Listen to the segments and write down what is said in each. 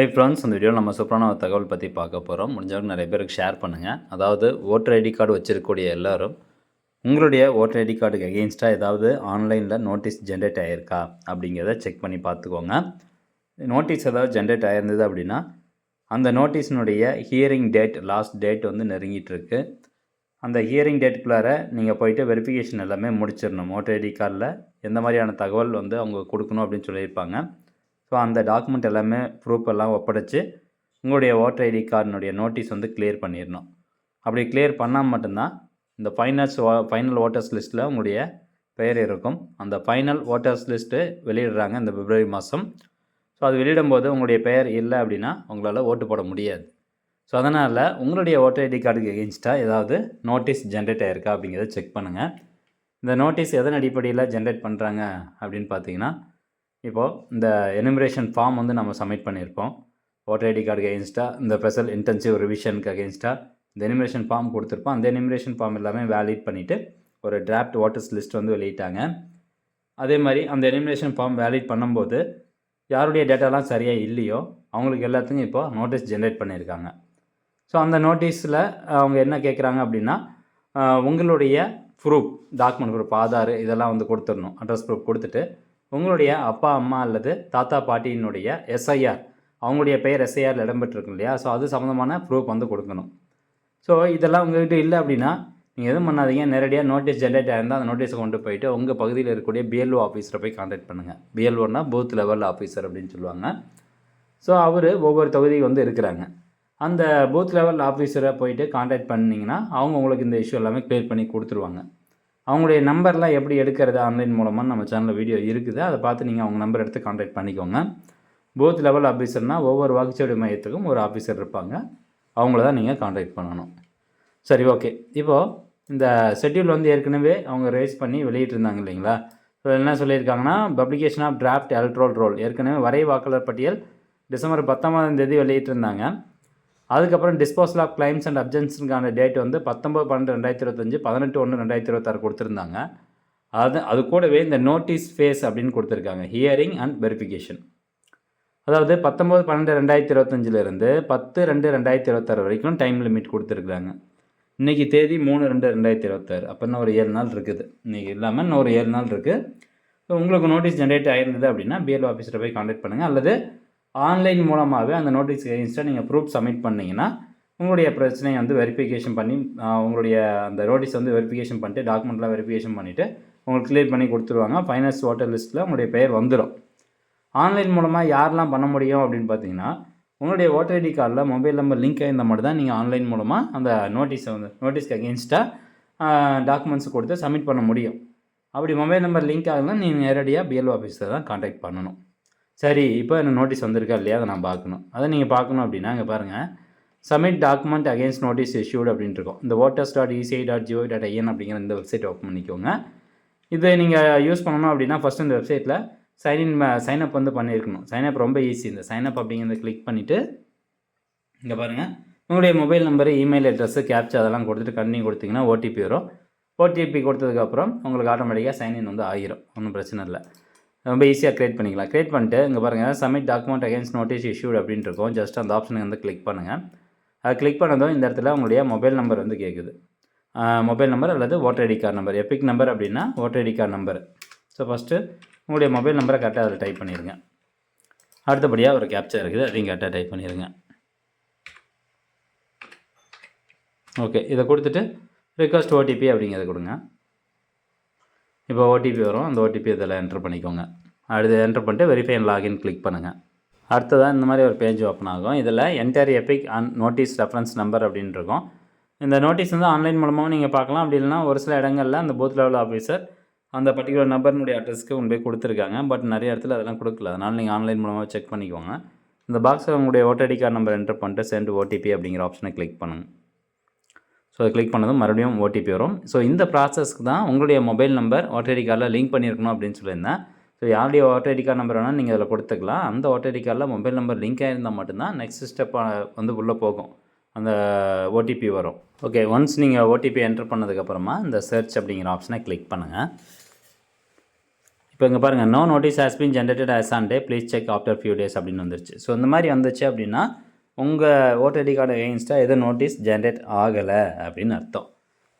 Hey friends, இந்த வீடியோவில் நம்ம சூப்பரான ஒரு தகவல் பற்றி பார்க்க போகிறோம். முடிஞ்சவங்க நிறைய பேருக்கு ஷேர் பண்ணுங்கள். அதாவது ஓட்டர் ஐடி கார்டு வச்சிருக்கக்கூடிய எல்லோரும் உங்களுடைய ஓட்டர் ஐடி கார்டுக்கு எகெயின்ஸ்டாக ஏதாவது ஆன்லைனில் நோட்டீஸ் ஜென்ரேட் ஆகிருக்கா அப்படிங்கிறத செக் பண்ணி பார்த்துக்கோங்க. நோட்டீஸ் ஏதாவது ஜென்ரேட் ஆகிருந்தது அப்படின்னா அந்த நோட்டீஸினுடைய ஹியரிங் டேட், லாஸ்ட் டேட் வந்து நெருங்கிட்டு இருக்கு. அந்த ஹியரிங் டேட்டுக்குள்ளார நீங்கள் போயிட்டு வெரிஃபிகேஷன் எல்லாமே முடிச்சிடணும். ஓட்டர் ஐடி கார்டில் எந்த மாதிரியான தகவல் வந்து அவங்க கொடுக்கணும் அப்படின்னு சொல்லியிருப்பாங்க. ஸோ அந்த டாக்குமெண்ட் எல்லாமே ப்ரூஃப் எல்லாம் ஒப்படைச்சு உங்களுடைய ஓட்டர் ஐடி கார்டினுடைய நோட்டீஸ் வந்து கிளியர் பண்ணிடணும். அப்படி கிளியர் பண்ணால் மட்டும்தான் இந்த ஃபைனல் ஓட்டர்ஸ் லிஸ்ட்டில் உங்களுடைய பெயர் இருக்கும். அந்த ஃபைனல் ஓட்டர்ஸ் லிஸ்ட்டு வெளியிடுறாங்க இந்த பிப்ரவரி மாதம். ஸோ அது வெளியிடும்போது உங்களுடைய பெயர் இல்லை அப்படின்னா உங்களால் ஓட்டு போட முடியாது. ஸோ அதனால் உங்களுடைய ஓட்டர் ஐடி கார்டுக்கு எகெயின்ஸ்டாக ஏதாவது நோட்டீஸ் ஜென்ரேட் ஆகிருக்கா அப்படிங்கிறத செக் பண்ணுங்கள். இந்த நோட்டீஸ் எதன் அடிப்படையில் ஜென்ரேட் பண்ணுறாங்க அப்படின்னு பார்த்தீங்கன்னா, இப்போது இந்த எனுமரேஷன் ஃபார்ம் வந்து நம்ம சப்மிட் பண்ணியிருப்போம். ஓட்டர் ஐடி கார்டுக்கு அகெயின்ஸ்டாக இந்த ஸ்பெஷல் இன்டென்சிவ் ரிவிஷனுக்கு அகெயின்ஸ்டாக இந்த எனுமரேஷன் ஃபார்ம் கொடுத்துருப்போம். அந்த எனுமரேஷன் ஃபார்ம் எல்லாமே வேலிட் பண்ணிவிட்டு ஒரு டிராஃப்ட் ஓட்டர்ஸ் லிஸ்ட் வந்து வெளியிட்டாங்க. அதே மாதிரி அந்த எனுமரேஷன் ஃபார்ம் வேலிட் பண்ணும்போது யாருடைய டேட்டாலாம் சரியாக இல்லையோ அவங்களுக்கு எல்லாத்துக்கும் இப்போது நோட்டீஸ் ஜென்ரேட் பண்ணியிருக்காங்க. ஸோ அந்த நோட்டீஸில் அவங்க என்ன கேட்குறாங்க அப்படின்னா, உங்களுடைய ப்ரூஃப், டாக்குமெண்ட் ப்ரூஃப், ஆதார் இதெல்லாம் வந்து கொடுத்துடணும். அட்ரஸ் ப்ரூஃப் கொடுத்துட்டு உங்களுடைய அப்பா, அம்மா அல்லது தாத்தா, பாட்டியினுடைய எஸ்ஐஆர், அவங்களுடைய பெயர் எஸ்ஐஆரில் இடம்பெற்றிருக்கும் இல்லையா, ஸோ அது சம்மந்தமான ப்ரூஃப் வந்து கொடுக்கணும். ஸோ இதெல்லாம் உங்கள்கிட்ட இல்லை அப்படின்னா நீங்கள் எதுவும் பண்ணாதீங்க. நேரடியாக நோட்டீஸ் ஜென்ரேட் ஆகிருந்தால் அந்த நோட்டீஸை கொண்டு போயிட்டு உங்கள் பகுதியில் இருக்கக்கூடிய பிஎல்ஓ ஆஃபீஸரை போய் கான்டாக்ட் பண்ணுங்கள். பிஎல்ஓன்னா பூத் லெவல் ஆஃபீஸர் அப்படின்னு சொல்லுவாங்க. ஸோ அவர் ஒவ்வொரு தொகுதிக்கு வந்து இருக்கிறாங்க. அந்த பூத் லெவல் ஆஃபீஸரை போயிட்டு கான்டாக்ட் பண்ணிங்கன்னா அவங்க உங்களுக்கு இந்த இஷ்யூ எல்லாமே க்ளியர் பண்ணி கொடுத்துருவாங்க. அவங்களுடைய நம்பர்லாம் எப்படி எடுக்கிறது ஆன்லைன் மூலமாக நம்ம சேனலில் வீடியோ இருக்குது. அதை பார்த்து நீங்கள் அவங்க நம்பர் எடுத்து கான்டாக்ட் பண்ணிக்கோங்க. பூத் லெவல் ஆஃபீஸர்னால் ஒவ்வொரு வாக்குச்சாவடி மையத்துக்கும் ஒரு ஆஃபீஸர் இருப்பாங்க. அவங்கள தான் நீங்கள் கான்டாக்ட் பண்ணணும். சரி, ஓகே. இப்போது இந்த ஷெட்யூல் வந்து ஏற்கனவே அவங்க ரேஸ் பண்ணி வெளியிட்டிருந்தாங்க இல்லைங்களா. ஸோ என்ன சொல்லியிருக்காங்கன்னா, publication of draft electoral roll ஏற்கனவே வரை வாக்காளர் பட்டியல் டிசம்பர் 19 வெளியிட்டிருந்தாங்க. அதுக்கப்புறம் டிஸ்போசல் ஆஃப் கிளைம்ஸ் அண்ட் அப்ஜென்ஷனுக்கான டேட் வந்து 19/12/2025, 18/1/2026 கொடுத்துருந்தாங்க. அது கூடவே இந்த நோட்டீஸ் ஃபேஸ் அப்படின்னு கொடுத்துருக்காங்க, ஹியரிங் அண்ட் வெரிஃபிகேஷன். அதாவது 19/12/2025 10/2/2026 வரைக்கும் டைம் லிமிட் கொடுத்துருக்குறாங்க. இன்றைக்கி தேதி 3/2/2026. அப்போ இன்னும் ஒரு 7 நாள் இருக்குது. இன்றைக்கி இல்லாமல் இன்னும் ஒரு 7 நாள் இருக்குது. ஸோ உங்களுக்கு நோட்டீஸ் ஜென்ரேட் ஆகிருந்தது அப்படின்னா பிஎல்ஓ ஆஃபீஸரை போய் கான்டாக்ட் பண்ணுங்கள். அல்லது ஆன்லைன் மூலமாகவே அந்த நோட்டீஸ் எகெயின்ஸ்டாக நீங்கள் ப்ரூஃப் சப்மிட் பண்ணிங்கன்னா உங்களுடைய பிரச்சனையை வந்து வெரிஃபிகேஷன் பண்ணி உங்களுடைய அந்த நோட்டீஸ் வந்து வெரிஃபிகேஷன் பண்ணிட்டு டாக்குமெண்ட்லாம் வெரிஃபிகேஷன் பண்ணிவிட்டு உங்களுக்கு கிளியர் பண்ணி கொடுத்துருவாங்க. ஃபைனல்ஸ் ஓட்டர் லிஸ்ட்டில் உங்களுடைய பெயர் வந்துடும். ஆன்லைன் மூலமாக யாரெல்லாம் பண்ண முடியும் அப்படின்னு பார்த்தீங்கன்னா, உங்களுடைய ஓட்டர் ஐடி கார்டில் மொபைல் நம்பர் லிங்க் ஆகிருந்தால் மட்டும் தான் நீங்கள் ஆன்லைன் மூலமாக அந்த நோட்டீஸ்க்கு அகெயின்ஸ்டாக டாக்குமெண்ட்ஸ் கொடுத்து சப்மிட் பண்ண முடியும். அப்படி மொபைல் நம்பர் லிங்க் ஆகுதுன்னா நீங்கள் நேரடியாக பிஎல்ஓ ஆஃபீஸரை தான் கான்டாக்ட் பண்ணணும். சரி, இப்போ என்ன நோட்டீஸ் வந்திருக்கா இல்லையா அதை நான் பார்க்கணும். அதை நீங்கள் பார்க்கணும் அப்படின்னா இங்கே பாருங்கள், submit document against notice issued அப்படின்ட்டு இருக்கும். இந்த voters.eci.gov.in அப்படிங்கிற இந்த வெப்சைட் ஓப்பன் பண்ணிக்கோங்க. இதை நீங்கள் யூஸ் பண்ணணும் அப்படின்னா ஃபஸ்ட்டு இந்த வெப்சைட்டில் சைனப் வந்து பண்ணியிருக்கணும். சைனப் ரொம்ப ஈஸி. இந்த சைனப் அப்படிங்கிறத கிளிக் பண்ணிவிட்டு இங்கே பாருங்கள், உங்களுடைய mobile number, email address, captcha அதெல்லாம் கொடுத்துட்டு கண்டினியூ கொடுத்தீங்கன்னா ஓடிபி வரும். ஓடிபி கொடுத்ததுக்கப்புறம் உங்களுக்கு ஆட்டோமேட்டிக்காக சைன்இன் வந்து ஆகிரும். ஒன்றும் பிரச்சனை இல்லை. ரொம்ப ஈஸியாக க்ரியேட் பண்ணிக்கலாம். க்ரியேட் பண்ணிட்டு இங்கே பாருங்கள், submit document against notice issued அப்படின்ட்டு இருக்கும். ஜஸ்ட் அந்த ஆப்ஷனை வந்து கிளிக் பண்ணுங்கள். அது கிளிக் பண்ணதும் இந்த இடத்துல உங்களுடைய மொபைல் நம்பர் வந்து கேட்குது. மொபைல் நம்பர் அல்லது voter ID card number, EPIC number அப்படின்னா voter ID card number. So first உங்களுடைய மொபைல் நம்பரை கரெக்டாக அதில் டைப் பண்ணிடுங்க. அடுத்தபடியாக ஒரு கேப்ச்சா இருக்குது, அதையும் கரெக்டாக டைப் பண்ணிடுங்க. ஓகே, இதை கொடுத்துட்டு ரிக்வெஸ்ட் ஓடிபி அப்படிங்கிறத கொடுங்க. இப்போ ஓடிபி வரும். அந்த ஓடிபி இதில் என்ட்ரு பண்ணிக்கோங்க. அடுத்து என்ட்ரு பண்ணிட்டு வெரிஃபை அண்ட் லாகின் கிளிக் பண்ணுங்கள். அடுத்ததாக இந்த மாதிரி ஒரு பேஜ் ஓப்பன் ஆகும். இதில் enter Epic and notice reference number அப்படின்னு இருக்கும். இந்த நோட்டீஸ் வந்து ஆன்லைன் மூலமாகவும் நீங்கள் பார்க்கலாம். அப்படி இல்லைனா ஒரு சில இடங்களில் அந்த பூத் லெவல் ஆஃபீஸர் அந்த பர்டிகுலர் நம்பர்னுடைய அட்ரஸ்க்கு கொண்டு போய் கொடுத்துருக்காங்க. பட் நிறைய இடத்துல அதெல்லாம் கொடுக்கல. அதனால் நீங்கள் ஆன்லைன் மூலமாக செக் பண்ணிக்கோங்க. இந்த பாக்ஸில் உங்களுடைய voter ID card number enter பண்ணிட்டு சென்ட் ஓடிபி அப்படிங்கிற ஆப்ஷனை கிளிக் பண்ணுங்கள். ஸோ அதை கிளிக் பண்ணதும் மறுபடியும் ஓடிபி வரும். ஸோ இந்த ப்ராசஸ்க்கு தான் உங்களுடைய மொபைல் நம்பர் ஓட்டர் ஐடி கார்டில் லிங்க் பண்ணியிருக்கணும் அப்படின்னு சொல்லியிருந்தேன். ஸோ யாருடைய ஓட்டர் ஐடி கார்டு நம்பர் வேணால் நீங்கள் அதில் கொடுத்துக்கலாம். அந்த ஓட்டர் ஐடி கார்டில் மொபைல் நம்பர் லிங்க் ஆகிருந்தால் மட்டும்தான் நெக்ஸ்ட் ஸ்டெப் வந்து உள்ளே போகும், அந்த ஓடிபி வரும். ஓகே, ஒன்ஸ் நீங்கள் ஓடிபி என்ட்ரு பண்ணதுக்கப்புறமா இந்த சர்ச் அப்படிங்கிற ஆப்ஷனை கிளிக் பண்ணுங்கள். இப்போ இங்கே பாருங்கள், no notice has been generated as on day, please check after few days அப்படின்னு வந்துருச்சு. ஸோ இந்த மாதிரி வந்துச்சு அப்படின்னா உங்கள் ஓட்டர் ஐடி கார்டு எகெயின்ஸ்டாக எதுவும் நோட்டீஸ் ஜென்ரேட் ஆகலை அப்படின்னு அர்த்தம்.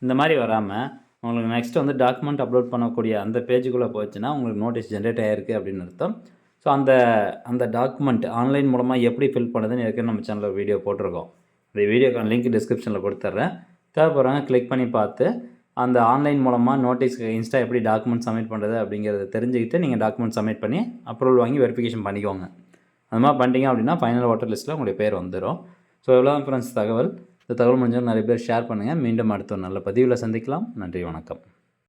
இந்த மாதிரி வராமல் உங்களுக்கு நெக்ஸ்ட் வந்து டாக்குமெண்ட் அப்லோட் பண்ணக்கூடிய அந்த பேஜுக்குள்ளே போச்சுன்னா உங்களுக்கு நோட்டீஸ் ஜென்ரேட் ஆகிருக்கு அப்படின்னு அர்த்தம். ஸோ அந்த டாக்குமெண்ட் ஆன்லைன் மூலமாக எப்படி ஃபில் பண்ணுறதுன்னு ஏற்கனவே நம்ம சேனலில் வீடியோ போட்டிருக்கோம். இந்த வீடியோக்கான லிங்க் டிஸ்கிரிப்ஷனில் கொடுத்துட்றேன். தேவைப்படுறாங்க கிளிக் பண்ணி பார்த்து அந்த ஆன்லைன் மூலமாக நோட்டீஸ்க்கு எகெயின்ஸ்டா எப்படி டாக்குமெண்ட் சப்மிட் பண்ணுறது அப்படிங்கிறத தெரிஞ்சுக்கிட்டு நீங்கள் டாக்குமெண்ட் சப்மிட் பண்ணி அப்ரூவல் வாங்கி வெரிஃபிகேஷன் பண்ணிக்கோங்க. அது மாதிரி பண்ணிட்டீங்க அப்படின்னா ஃபைனல் ஓட்டர் லிஸ்ட்டில் உங்களுடைய பேர் வந்துடும். ஸோ எவ்வளோ ஃப்ரெண்ட்ஸ் தகவல். இந்த தகவல் முடிஞ்சால் நிறைய பேர் ஷேர் பண்ணுங்கள். மீண்டும் அடுத்த ஒரு நல்ல பதிவில் சந்திக்கலாம். நன்றி, வணக்கம்.